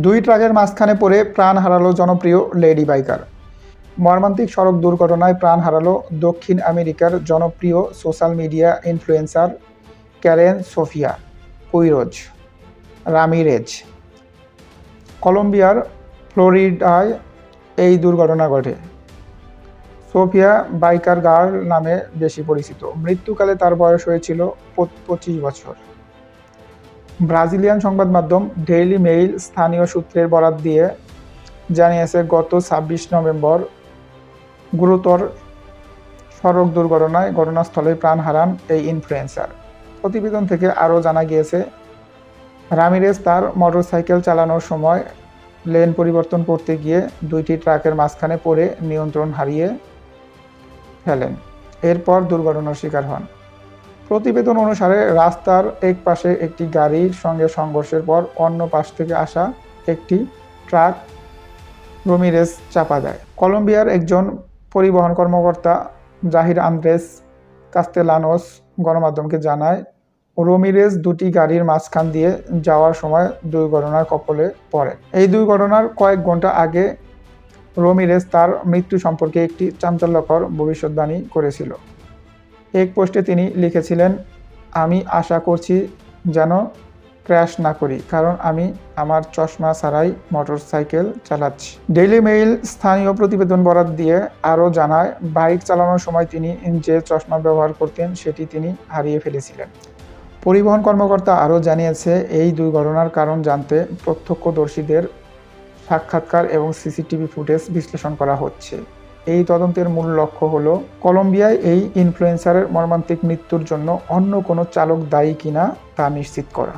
দুই ট্রাকের মাঝখানে পড়ে প্রাণ হারালো জনপ্রিয় লেডি বাইকার। মর্মান্তিক সড়ক দুর্ঘটনায় প্রাণ হারালো দক্ষিণ আমেরিকার জনপ্রিয় social media influencer Karen Sofia Quiroz Ramirez. কলম্বিয়ার ফ্লোরিডায় এই দুর্ঘটনা ঘটে। সোফিয়া বাইকার গার্ল নামে বেশি পরিচিত। মৃত্যুকালে তার বয়স হয়েছিল 25 বছর। ব্রাজিলিয়ান সংবাদ মাধ্যম ডেইলি মেইল স্থানীয় সূত্রের বরাত দিয়ে জানিয়েছে, গত 26 নভেম্বর গুরুতর সড়ক দুর্ঘটনায় ঘটনাস্থলে প্রাণ হারান এই ইনফ্লুয়েন্সার। প্রতিবেদন থেকে আরও জানা গিয়েছে, রামিরেজ তার মোটরসাইকেল চালানোর সময় লেন পরিবর্তন করতে গিয়ে দুইটি ট্রাকের মাঝখানে পড়ে নিয়ন্ত্রণ হারিয়ে ফেলেন। এরপর দুর্ঘটনার শিকার হন। প্রতিবেদন অনুসারে রাস্তার এক পাশে একটি গাড়ির সঙ্গে সংঘর্ষের পর অন্য পাশ থেকে আসা একটি ট্রাক রামিরেজ চাপা দেয়। কলম্বিয়ার একজন পরিবহন কর্মকর্তা জাহির আন্দ্রেস কাস্তেলানোস গণমাধ্যমকে জানায়, রামিরেজ দুটি গাড়ির মাঝখান দিয়ে যাওয়ার সময় দুর্ঘটনার কবলে পড়েন। এই দুর্ঘটনার কয়েক ঘন্টা আগে রামিরেজ তার মৃত্যু সম্পর্কে একটি চাঞ্চল্যকর ভবিষ্যদ্বাণী করেছিল। এক পোস্টে তিনি লিখেছিলেন, আমি আশা করছি যেন ক্র্যাশ না করি, কারণ আমি আমার চশমা ছাড়াই মোটরসাইকেল চালাচ্ছি। ডেইলি মেইল স্থানীয় প্রতিবেদন বরাত দিয়ে আরও জানায়, বাইক চালানোর সময় তিনি যে চশমা ব্যবহার করতেন সেটি তিনি হারিয়ে ফেলেছিলেন। পরিবহন কর্মকর্তা আরও জানিয়েছে, এই দুর্ঘটনার কারণ জানতে প্রত্যক্ষদর্শীদের সাক্ষাৎকার এবং সিসিটিভি ফুটেজ বিশ্লেষণ করা হচ্ছে। এই তদন্তের মূল লক্ষ্য হলো কলম্বিয়ায় এই ইনফ্লুয়েন্সারের মর্মান্তিক মৃত্যুর জন্য অন্য কোনো চালক দায়ী কিনা তা নিশ্চিত করা।